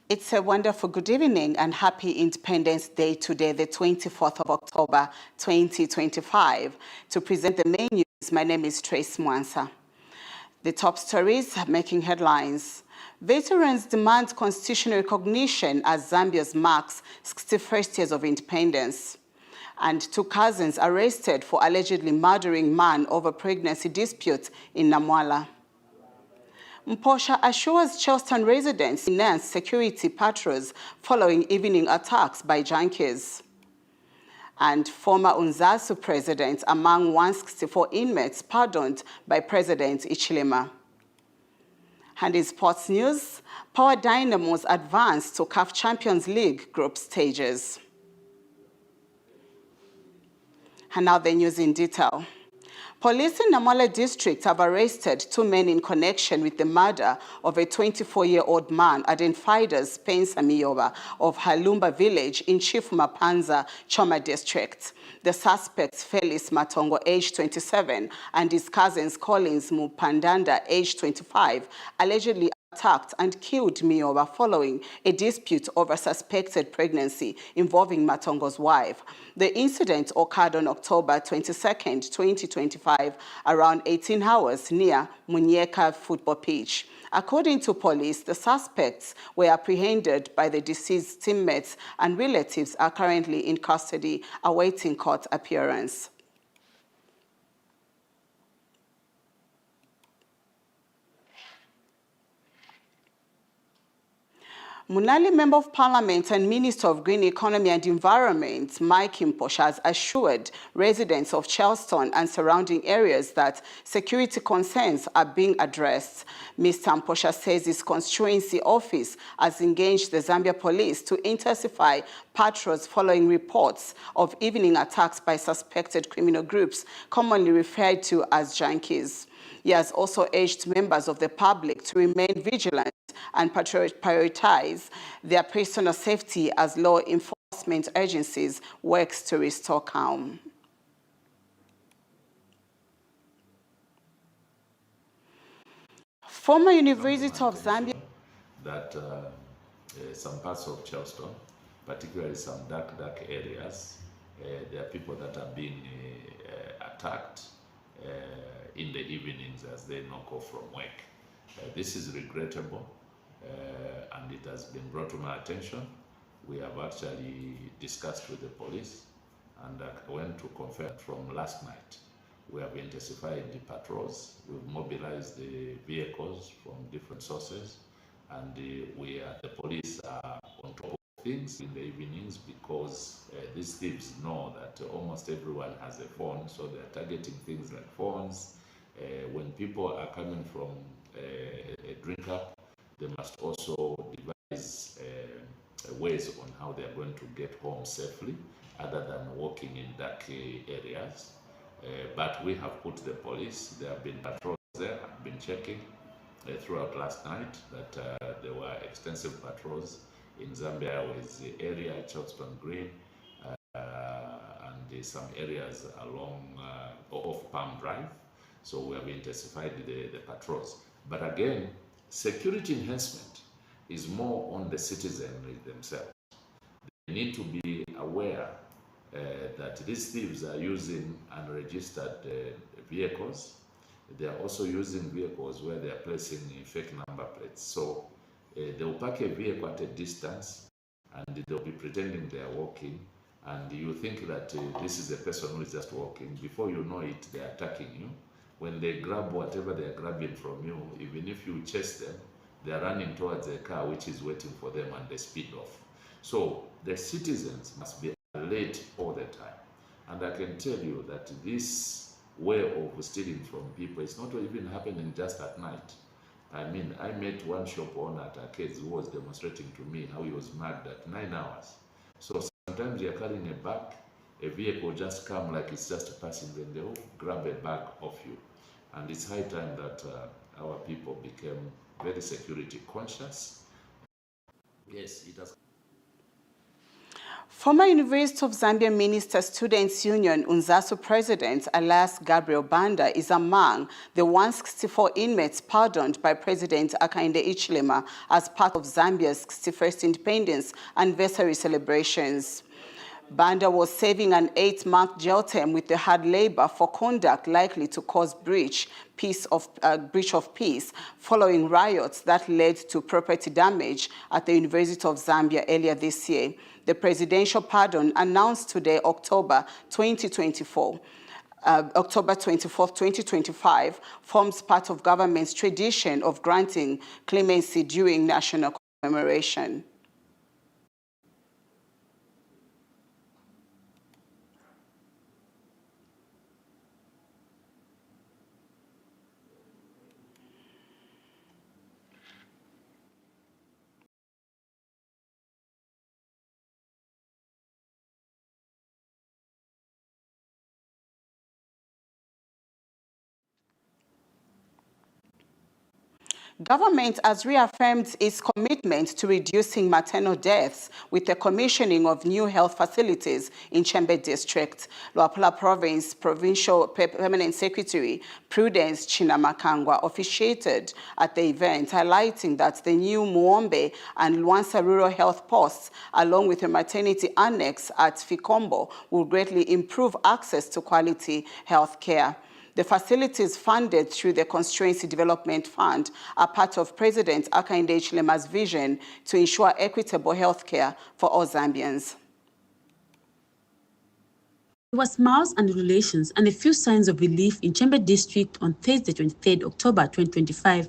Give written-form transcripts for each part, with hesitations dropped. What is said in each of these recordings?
It's a wonderful good evening and happy Independence Day today, the 24th of October, 2025. To present the main news, my name is Trace Mwansa. The top stories making headlines. Veterans demand constitutional recognition as Zambia's marks 61st years of independence. And two cousins arrested for allegedly murdering man over pregnancy dispute in Namwala. Mposha assures Charleston residents enhance security patrols following evening attacks by junkies. And former UNZASU president among 164 inmates pardoned by President Hichilema. And in sports news, Power Dynamos advanced to CAF Champions League group stages. And now the news in detail. Police in Namwala district have arrested two men in connection with the murder of a 24-year-old man identified as Spencer Miyoba of Halumba village in Chief Mapanza, Choma district. The suspects, Felix Matongo, age 27, and his cousins Collins Mupandanda, age 25, allegedly attacked and killed Miyoba following a dispute over suspected pregnancy involving Matongo's wife. The incident occurred on October 22nd, 2025, around 18 hours near Munyeka football pitch. According to police, the suspects were apprehended by the deceased teammates and relatives are currently in custody awaiting court appearance. Munali Member of Parliament and Minister of Green Economy and Environment, Mike Mposha, has assured residents of Charleston and surrounding areas that security concerns are being addressed. Mr. Mposha says his constituency office has engaged the Zambia police to intensify patrols following reports of evening attacks by suspected criminal groups, commonly referred to as junkies. He has also urged members of the public to remain vigilant and prioritize their personal safety as law enforcement agencies work to restore calm. Former University of Zambia that some parts of Charleston, particularly some dark areas, there are people that are being attacked in the evenings as they knock off from work. This is regrettable, and it has been brought to my attention. We have actually discussed with the police, and I went to confirm from last night. We have intensified the patrols. We've mobilized the vehicles from different sources, and the police are on top of things in the evenings because these thieves know that almost everyone has a phone, so they're targeting things like phones. When people are coming from a drink up, they must also devise ways on how they are going to get home safely, other than walking in dark areas. But we have put the police, there have been patrols there, I've been checking throughout last night that there were extensive patrols in Zambia with the area, Charleston Green, and some areas along off Palm Drive. So we have intensified the patrols. But again, security enhancement is more on the citizenry themselves. They need to be aware that these thieves are using unregistered vehicles. They are also using vehicles where they are placing fake number plates. So they will park a vehicle at a distance and they'll be pretending they are walking, and you think that this is a person who is just walking. Before you know it, they are attacking you. When they grab whatever they are grabbing from you, even if you chase them, they are running towards a car which is waiting for them and they speed off. So the citizens must be alert all the time. And I can tell you that this way of stealing from people is not even happening just at night. I mean, I met one shop owner at Arcades who was demonstrating to me how he was mugged at 9 hours. So sometimes you're carrying a bag, a vehicle just come like it's just passing, then they'll grab a bag off you. And it's high time that our people became very security conscious. Yes, it has. Former University of Zambia Minister Students Union UNZASU President Elias Gabriel Banda is among the 164 inmates pardoned by President Hakainde Hichilema as part of Zambia's 61st independence anniversary celebrations. Banda was serving an 8-month jail term with the hard labor for conduct likely to cause breach of peace following riots that led to property damage at the University of Zambia earlier this year. The presidential pardon announced today, October 24, 2025, forms part of government's tradition of granting clemency during national commemoration. Government has reaffirmed its commitment to reducing maternal deaths with the commissioning of new health facilities in Chembe District. Luapula Province Provincial Permanent Secretary Prudence Chinamakangwa officiated at the event, highlighting that the new Muombe and Luansa rural health posts, along with a maternity annex at Fikombo, will greatly improve access to quality health care. The facilities funded through the Constituency Development Fund are part of President Hakainde Hichilema's vision to ensure equitable health care for all Zambians. There was smiles and relations and a few signs of relief in Chembe District on Thursday, 23 October 2025,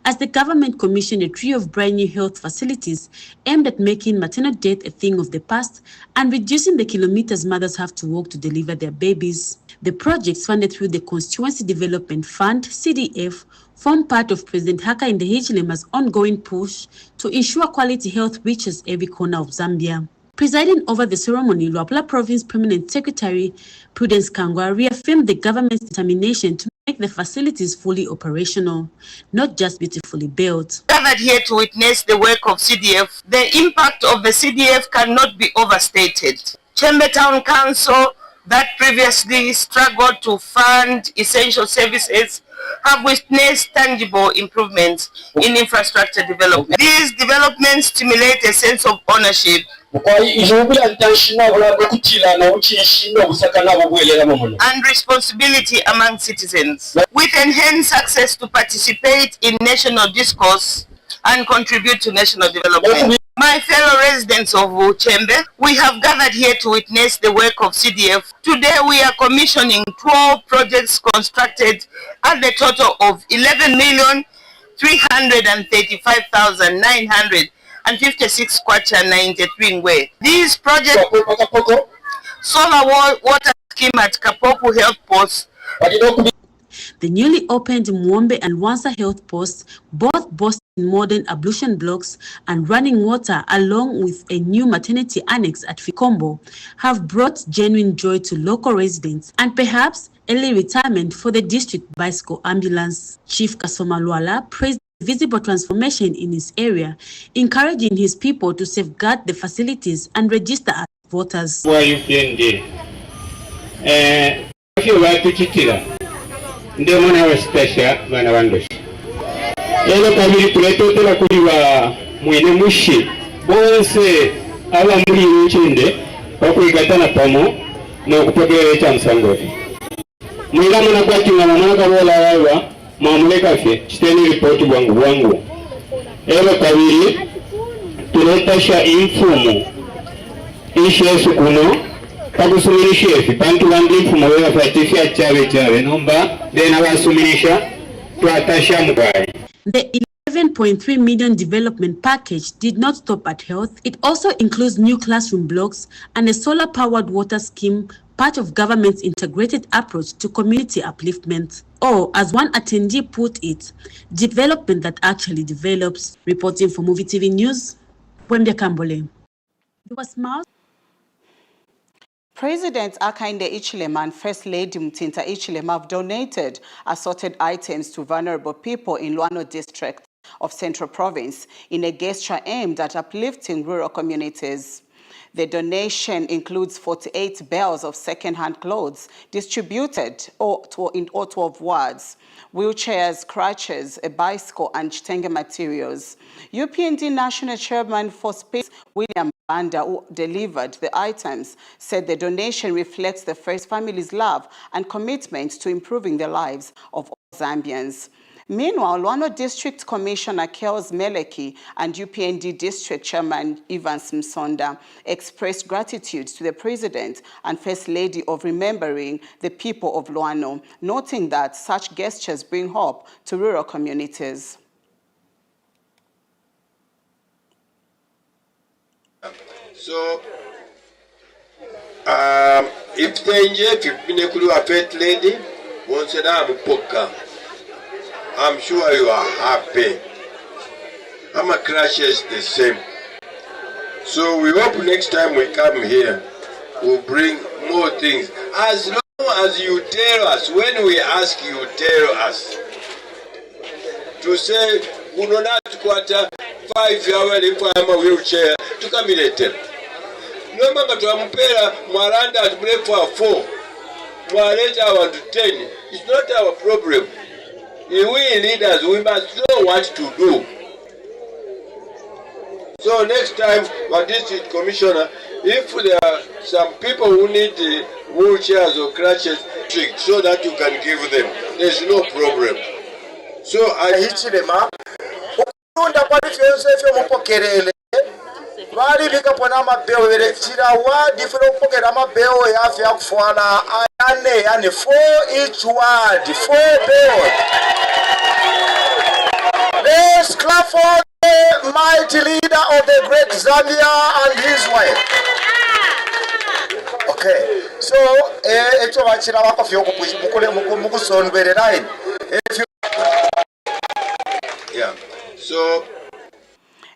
as the government commissioned a trio of brand new health facilities aimed at making maternal death a thing of the past and reducing the kilometers mothers have to walk to deliver their babies. The projects, funded through the Constituency Development Fund, CDF, form part of President Hakainde Hichilema's ongoing push to ensure quality health reaches every corner of Zambia. Presiding over the ceremony, Luapula Province Permanent Secretary Prudence Kangwa reaffirmed the government's determination to make the facilities fully operational, not just beautifully built. Gathered here to witness the work of CDF, the impact of the CDF cannot be overstated. Chembe Town Council, that previously struggled to fund essential services, have witnessed tangible improvements in infrastructure development. These developments stimulate a sense of ownership and responsibility among citizens, with enhanced access to participate in national discourse and contribute to national development. My fellow residents of Chembe, we have gathered here to witness the work of CDF. Today we are commissioning 12 projects constructed at the total of 11,335,956 kwacha 93 ngwe. These projects, solar water scheme at Kapopu Health Post, the newly opened Muombe and Luansa health posts, both boasting modern ablution blocks and running water, along with a new maternity annex at Fikombo, have brought genuine joy to local residents and perhaps early retirement for the district bicycle ambulance. Chief Kasoma Luala praised the visible transformation in his area, encouraging his people to safeguard the facilities and register as voters. Ndio mwana wa special bana wandoshi elo kabiri tuletotela kuli wa mwine mushi bonse aba muri uchinde bakwigatana pamo no kupogera cha msangoti mwira mwana kwa kinga mwana kabola wawa mamuleka fye kiteni report bwangu elo kabiri tuletasha imfumu ishesu kuno kagusumirisha bantu bandi mfumo wa fatifia chawe nomba dena basumirisha twatasha mugari. The 11.3 million development package did not stop at health. It also includes new classroom blocks and a solar-powered water scheme, part of government's integrated approach to community upliftment. Or, as one attendee put it, development that actually develops. Reporting for Muvi TV News, KAMBWILI. There was smiles. President Hakainde Hichilema and First Lady Mtinta Hichilema have donated assorted items to vulnerable people in Luano District of Central Province in a gesture aimed at uplifting rural communities. The donation includes 48 bales of second-hand clothes distributed in all 12 wards, wheelchairs, crutches, a bicycle, and chitenge materials. UPND National Chairman for Space, William Banda, who delivered the items, said the donation reflects the First Family's love and commitment to improving the lives of all Zambians. Meanwhile, Luano District Commissioner Kels Meleki and UPND District Chairman Evans Msonda expressed gratitude to the President and First Lady of remembering the people of Luano, noting that such gestures bring hope to rural communities. So, if you've been a First Lady, once I'm sure you are happy. I'm a crashes the same. So we hope next time we come here, we'll bring more things. As long as you tell us, when we ask you, tell us. To say, we don't have to quarter 5 hours if I'm a wheelchair, to come in a tell. No matter to Ampera, Maranda at break for 4, Mareta to 10. It's not our problem. We leaders, we must know what to do. So next time, our district commissioner, if there are some people who need wheelchairs or crutches, so that you can give them, there's no problem. So I hit them up. Vali bika pona mabeo electira wa different pocket amabeo ya afya kufuana ane 4 each word 4 beo. Let's clap for the mighty leader of the great Zambia and his wife. Okay, so echo vachira wako fyoko mukule mukusonwere line. Yeah. So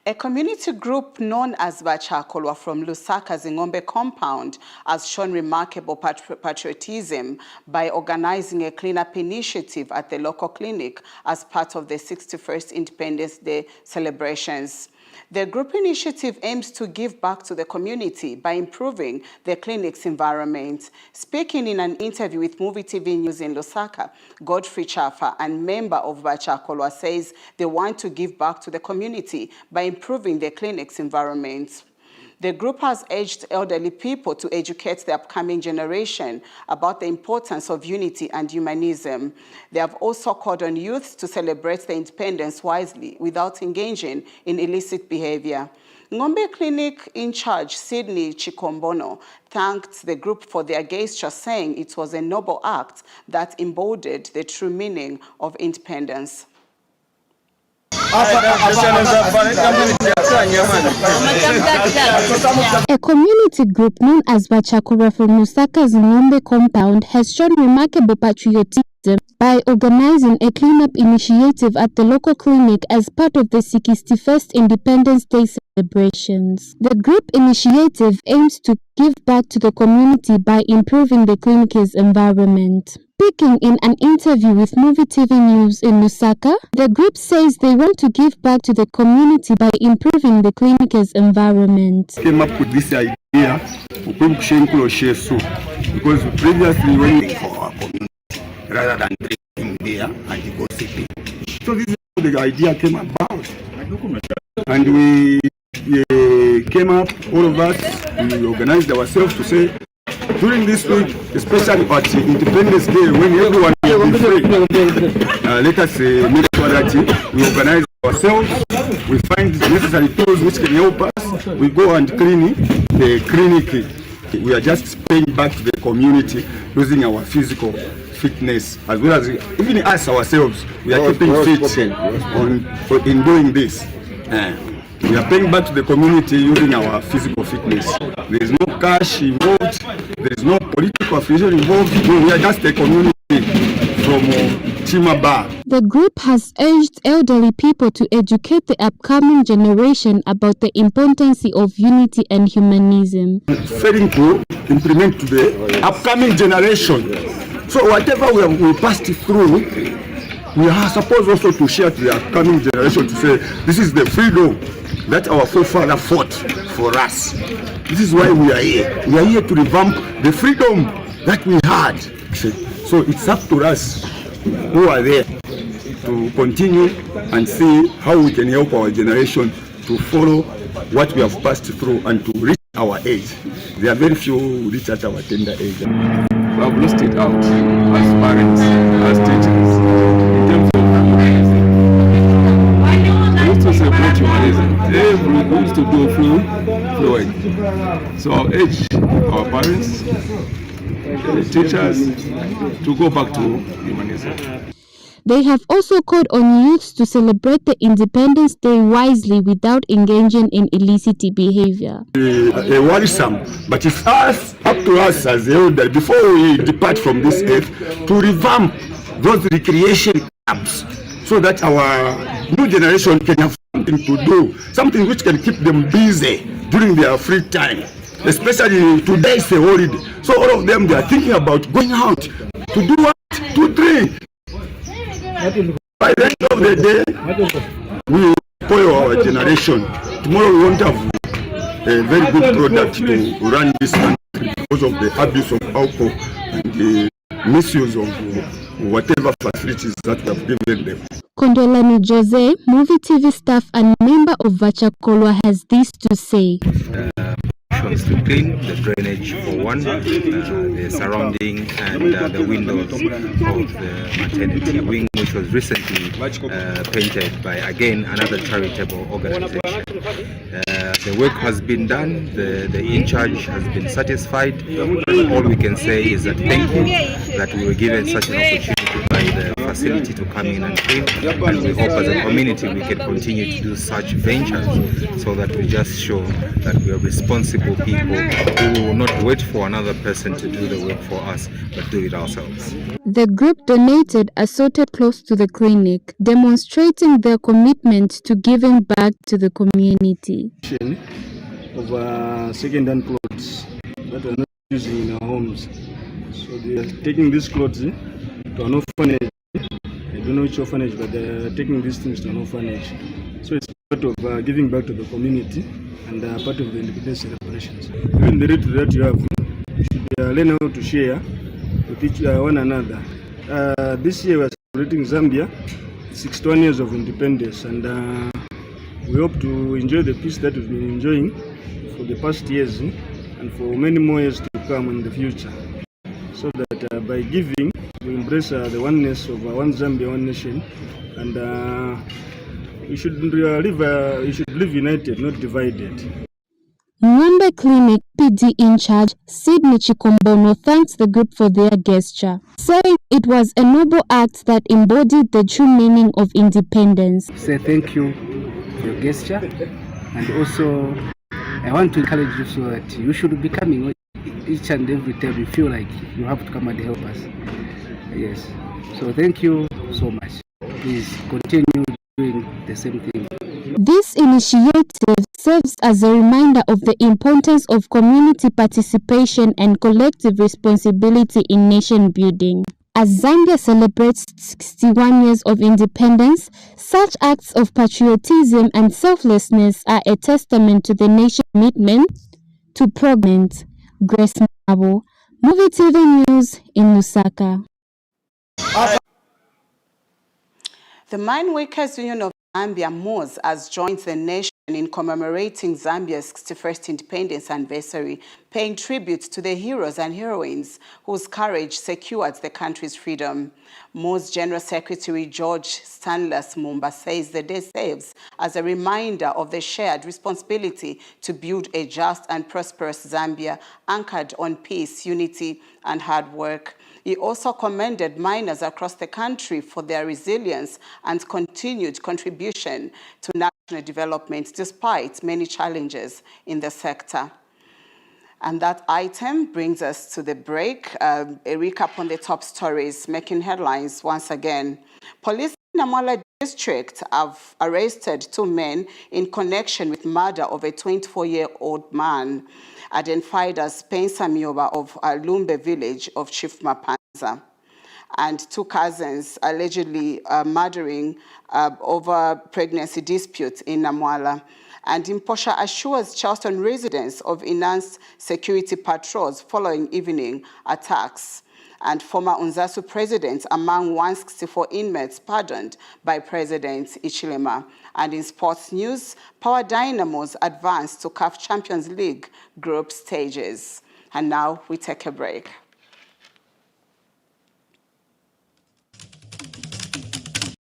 a community group known as Bachakolwa from Lusaka's Ngombe compound has shown remarkable patriotism by organizing a cleanup initiative at the local clinic as part of the 61st Independence Day celebrations. The group initiative aims to give back to the community by improving the clinic's environment. Speaking in an interview with Muvi TV News in Lusaka, Godfrey Chafa, and member of Bachakolwa, says they want to give back to the community by improving the clinic's environment. The group has urged elderly people to educate the upcoming generation about the importance of unity and humanism. They have also called on youth to celebrate the independence wisely without engaging in illicit behavior. Ngombe Clinic in charge, Sydney Chikombono, thanked the group for their gesture, saying it was a noble act that embodied the true meaning of independence. A community group known as Bachakolwa from Lusaka's Ngombe compound has shown remarkable patriotism by organizing a cleanup initiative at the local clinic as part of the 61st Independence Day celebrations. The group initiative aims to give back to the community by improving the clinic's environment. Speaking in an interview with Muvi TV News in Lusaka, the group says they want to give back to the community by improving the clinic's environment. Came up with this idea because previously when we for our community rather than drinking beer and gossiping. So this is how the idea came about. And we came up, all of us, we organized ourselves to say, during this week, especially at Independence Day, when everyone will be free, let us make sure that we organize ourselves, we find necessary tools which can help us, we go and clean the clinic. We are just paying back to the community using our physical fitness, as well as even us ourselves, we are keeping fit in doing this. We are paying back to the community using our physical fitness. There is no cash involved, there is no political affiliation involved. We are just a community from Chimaba. The group has urged elderly people to educate the upcoming generation about the importance of unity and humanism. Failing to implement to the upcoming generation. So whatever we passed through, we are supposed also to share to the upcoming generation to say, this is the freedom that our forefathers fought for us. This is why we are here. We are here to revamp the freedom that we had. So it's up to us who are there to continue and see how we can help our generation to follow what we have passed through and to reach our age. There are very few who reach at our tender age. We have lost it out as parents, as teachers, in terms of we used to celebrate humanism. We used to do fluid. So our age, our parents, the teachers, to go back to humanism. They have also called on youths to celebrate the Independence Day wisely without engaging in illicit behavior. Worrisome, but it's up to us as the elder, before we depart from this earth, to revamp those recreation clubs so that our new generation can have something to do, something which can keep them busy during their free time. Especially today is a holiday, so all of them, they are thinking about going out to do what? To drink. By the end of the day, we will spoil our generation. Tomorrow we won't have a very good product to run this country because of the abuse of alcohol and the misuse of whatever facilities that we have given them. Kondolani Jose, Muvi TV staff and member of Vachakolwa, has this to say. To clean the drainage for one, the surrounding and the windows of the maternity wing, which was recently painted by again another charitable organization. The work has been done, the in charge has been satisfied, and all we can say is that thank you that we were given such an opportunity by the facility to come in and clean, and we hope as a community we can continue to do such ventures so that we just show that we are responsible people who will not wait for another person to do the work for us, but do it ourselves. The group donated assorted clothes to the clinic, demonstrating their commitment to giving back to the community. Of second-hand clothes that we are not using in our homes. So they are taking these clothes to an orphanage. I don't know which orphanage, but they are taking these things to an orphanage. So it's part of giving back to the community and part of the independence celebrations. Even the rate that you have, you should learn how to share with each one another. This year we are celebrating Zambia, 61 years of independence, and we hope to enjoy the peace that we've been enjoying for the past years and for many more years to come in the future. So that by giving, we embrace the oneness of one Zambia, one nation, and we should live united, not divided. Mwembe Clinic PD in charge, Sydney Chikombono, thanks the group for their gesture, saying it was a noble act that embodied the true meaning of independence. Say thank you for your gesture, and also I want to encourage you so that you should be coming each and every time you feel like you have to come and help us. Yes, so thank you so much. Please continue doing the same thing. This initiative serves as a reminder of the importance of community participation and collective responsibility in nation building. As Zambia celebrates 61 years of independence, such acts of patriotism and selflessness are a testament to the nation's commitment to progress. Grace Mabo, Muvi TV News in Lusaka. The Mine Workers Union of Zambia, MOZAMBIQUE, has joined the nation in commemorating Zambia's 61st independence anniversary, paying tribute to the heroes and heroines whose courage secured the country's freedom. MOZAMBIQUE General Secretary George Stanless Mumba says the day serves as a reminder of the shared responsibility to build a just and prosperous Zambia anchored on peace, unity, and hard work. He also commended miners across the country for their resilience and continued contribution to national development despite many challenges in the sector. And that item brings us to the break. A recap on the top stories making headlines once again. Police in MALAWI district have arrested 2 men in connection with murder of a 24-year-old man identified as Spencer Mioba of Lumbe village of Chief Mapanza. and 2 cousins allegedly murdering over pregnancy disputes in Namwala. And Imposha assures Charleston residents of enhanced security patrols following evening attacks. And former Unzasu president among 164 inmates pardoned by President Ichilema. And in sports news, Power Dynamos advanced to CAF Champions League group stages. And now we take a break.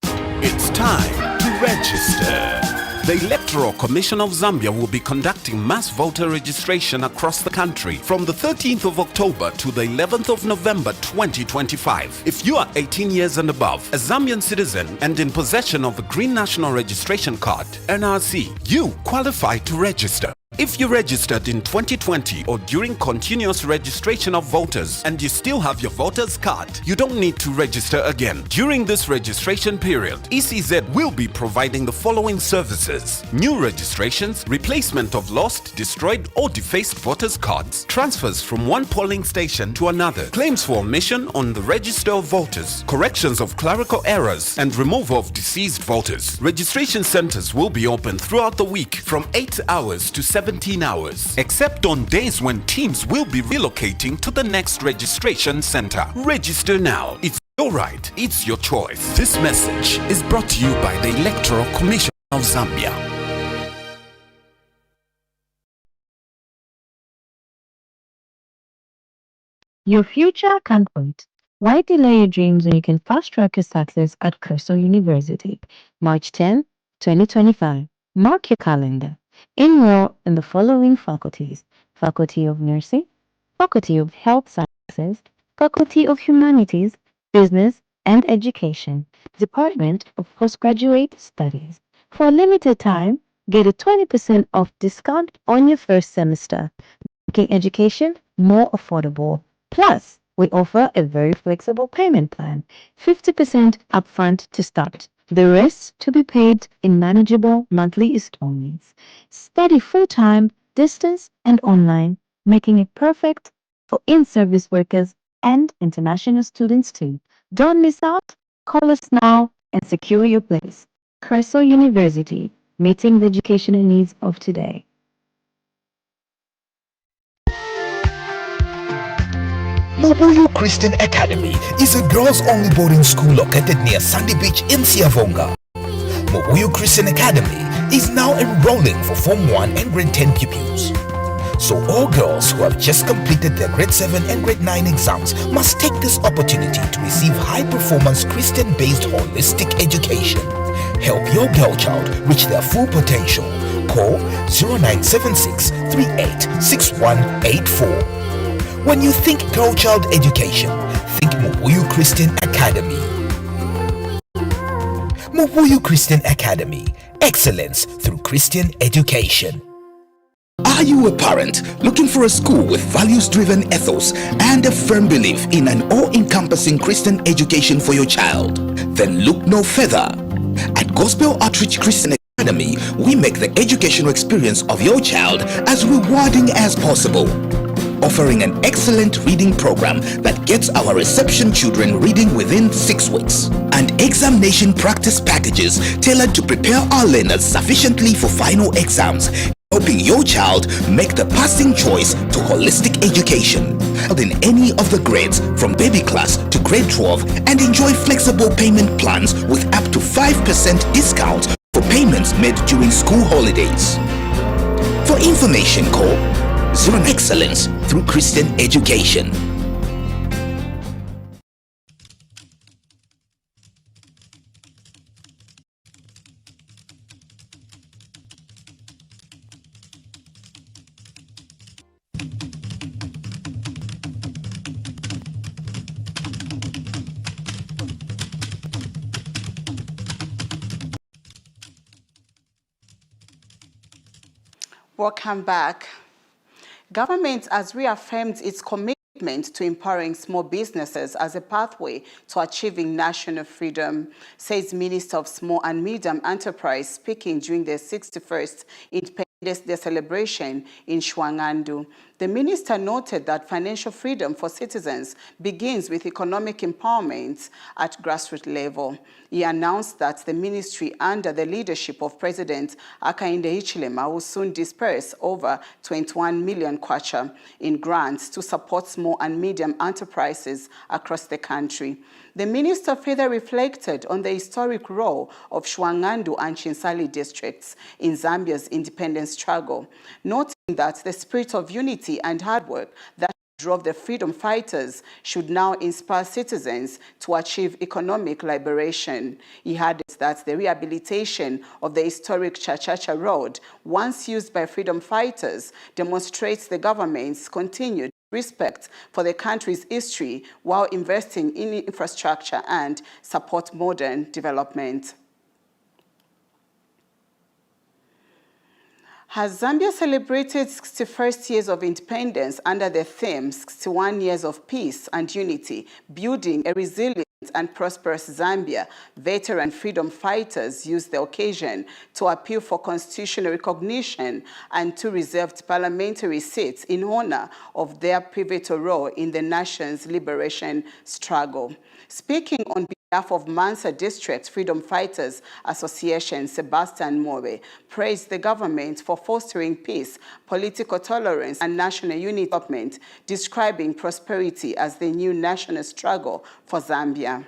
It's time to register. The Electoral Commission of Zambia will be conducting mass voter registration across the country from the 13th of October to the 11th of November 2025. If you are 18 years and above, a Zambian citizen and in possession of a Green National Registration Card, NRC, you qualify to register. If you registered in 2020 or during continuous registration of voters and you still have your voter's card, you don't need to register again. During this registration period, ECZ will be providing the following services: new registrations, replacement of lost, destroyed or defaced voters' cards, transfers from one polling station to another, claims for omission on the register of voters, corrections of clerical errors and removal of deceased voters. Registration centers will be open throughout the week from 8 hours to 17 hours, except on days when teams will be relocating to the next registration center. Register now. It's your right. It's your choice. This message is brought to you by the Electoral Commission of Zambia. Your future can't wait. Why delay your dreams when you can fast-track your success at Crystal University? March 10, 2025. Mark your calendar. Enroll in the following faculties: Faculty of Nursing, Faculty of Health Sciences, Faculty of Humanities, Business and Education, Department of Postgraduate Studies. For a limited time, get a 20% off discount on your first semester, making education more affordable. Plus, we offer a very flexible payment plan, 50% upfront to start. The rest to be paid in manageable monthly installments. Study full-time, distance, and online, making it perfect for in-service workers and international students too. Don't miss out. Call us now and secure your place. Crystal University, meeting the educational needs of today. Muvi Christian Academy is a girls-only boarding school located near Sandy Beach in Siavonga. Muvi Christian Academy is now enrolling for Form 1 and Grade 10 pupils. So all girls who have just completed their Grade 7 and Grade 9 exams must take this opportunity to receive high-performance Christian-based holistic education. Help your girl child reach their full potential. Call 0976 386184. When you think girl child education, think Muvuyu Christian Academy. Muvuyu Christian Academy, excellence through Christian education. Are you a parent looking for a school with values-driven ethos and a firm belief in an all-encompassing Christian education for your child? Then look no further. At Gospel Outreach Christian Academy, we make the educational experience of your child as rewarding as possible, offering an excellent reading program that gets our reception children reading within 6 weeks, and examination practice packages tailored to prepare our learners sufficiently for final exams, helping your child make the passing choice to holistic education in any of the grades from baby class to grade 12, and enjoy flexible payment plans with up to 5% discount for payments made during school holidays. For information, call Zero Excellence through Christian education. Welcome back. Government has reaffirmed its commitment to empowering small businesses as a pathway to achieving national freedom, says Minister of Small and Medium Enterprise, speaking during the 61st Independence Day celebration in Shwangandu. The minister noted that financial freedom for citizens begins with economic empowerment at grassroots level. He announced that the ministry, under the leadership of President Hakainde Hichilema, will soon disperse over 21 million kwacha in grants to support small and medium enterprises across the country. The minister further reflected on the historic role of Shwangandu and Chinsali districts in Zambia's independence struggle, noting that the spirit of unity and hard work that drove the freedom fighters should now inspire citizens to achieve economic liberation. He added that the rehabilitation of the historic Chachacha Road, once used by freedom fighters, demonstrates the government's continued respect for the country's history while investing in infrastructure and support modern development. As Zambia celebrated 61st years of independence under the theme 61 Years of Peace and Unity, Building a Resilient and Prosperous Zambia, veteran freedom fighters used the occasion to appeal for constitutional recognition and two reserved parliamentary seats in honor of their pivotal role in the nation's liberation struggle. Speaking on behalf of Mansa District Freedom Fighters Association, Sebastian Mobe praised the government for fostering peace, political tolerance, and national unity, describing prosperity as the new national struggle for Zambia.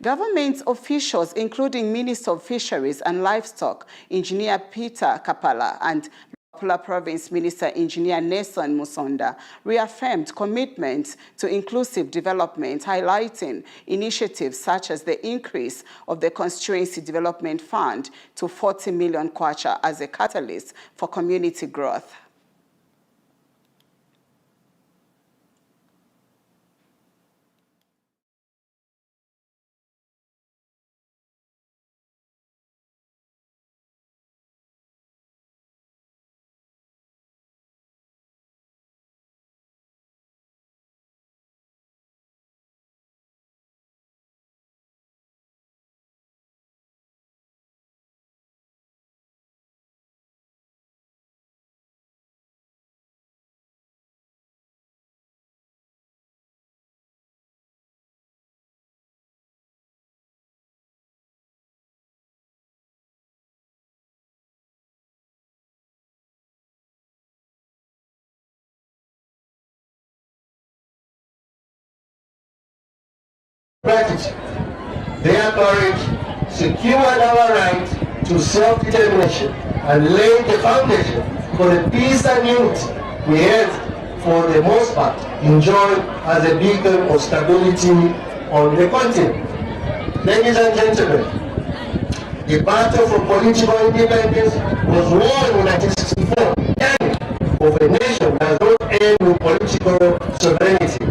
Government officials, including Minister of Fisheries and Livestock, Engineer Peter Kapala, and Luapula Province Minister Engineer Nelson Musonda, reaffirmed commitment to inclusive development, highlighting initiatives such as the increase of the Constituency Development Fund to 40 million kwacha as a catalyst for community growth. Their courage secured our right to self-determination and laid the foundation for the peace and unity we have, for the most part, enjoyed as a beacon of stability on the continent. Ladies and gentlemen, the battle for political independence was won in 1964, and of a nation does not end with political sovereignty.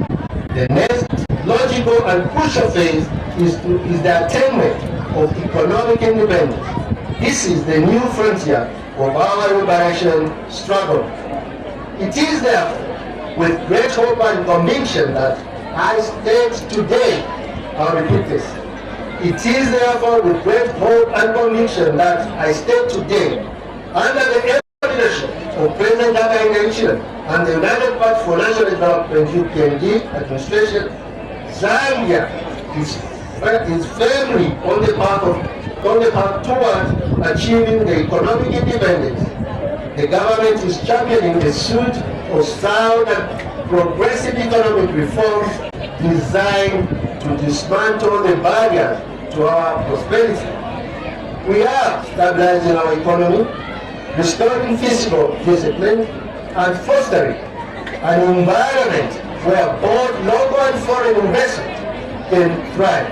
The next logical and crucial phase is the attainment of economic independence. This is the new frontier of our liberation struggle. It is therefore with great hope and conviction that I state today, I'll repeat this. It is therefore with great hope and conviction that I state today, under the leadership of President Hakainde Hichilema and the United Party for National Development (UPND) administration, Zambia is firmly on the path towards achieving the economic independence. The government is championing a suite of sound and progressive economic reforms designed to dismantle the barriers to our prosperity. We are stabilizing our economy, restoring fiscal discipline, and fostering an environment where both local and foreign investment can thrive,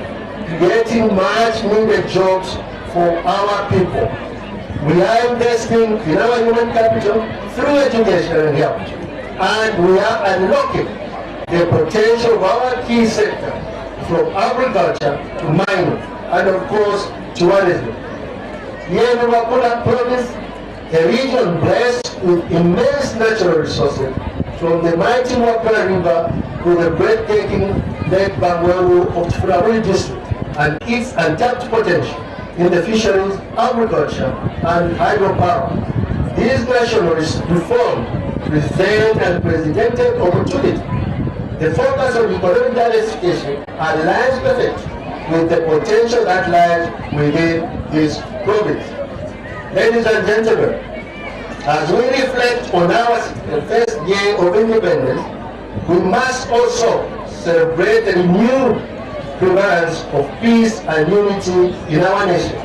creating much needed jobs for our people. We are investing in our human capital through education and health, and we are unlocking the potential of our key sector, from agriculture to mining, and of course tourism. Here in Luapula Province, a region blessed with immense natural resources, from the mighty Luapula River to the breathtaking Lake Bangweru of Furawuli district, and its untapped potential in the fisheries, agriculture, and hydropower. This national reform presents an unprecedented opportunity. The focus on economic diversification aligns perfectly with the potential that lies within this province. Ladies and gentlemen, as we reflect on our first year of independence, we must also celebrate the renewed prevalence of peace and unity in our nation.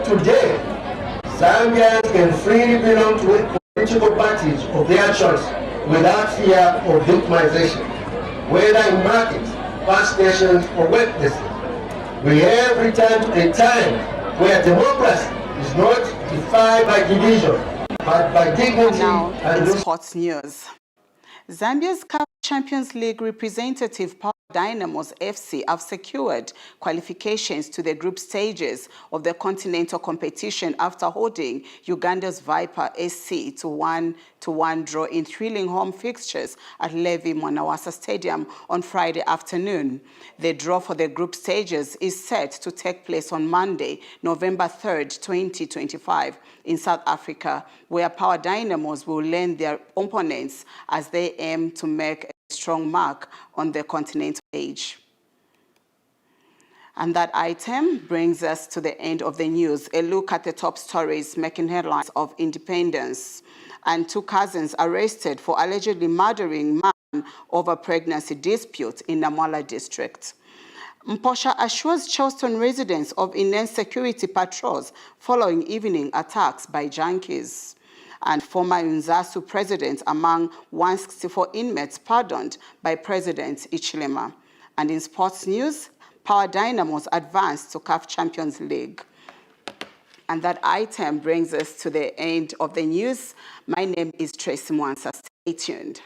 Today, Zambians can freely belong to political parties of their choice without fear of victimization, whether in markets, bus stations, or workplaces. We have returned to a time where democracy is not defined by division, but by dignity. Now, and in sports news. Zambia's CAF Champions League representative Power Dynamos FC have secured qualifications to the group stages of the continental competition after holding Uganda's Viper SC to 1-1 draw in thrilling home fixtures at Levi Mwanawasa Stadium on Friday afternoon. The draw for the group stages is set to take place on Monday, November 3rd, 2025 in South Africa, where Power Dynamos will learn their opponents as they aim to make a strong mark on the continental stage. And that item brings us to the end of the news. A look at the top stories making headlines of independence. And two cousins arrested for allegedly murdering man over pregnancy dispute in Namwala district. Mposha assures Charleston residents of enhanced security patrols following evening attacks by junkies. And former Unzasu president among 164 inmates pardoned by President Ichilema. And in sports news, Power Dynamos advanced to CAF Champions League. And that item brings us to the end of the news. My name is Tracy Mwansa. Stay tuned.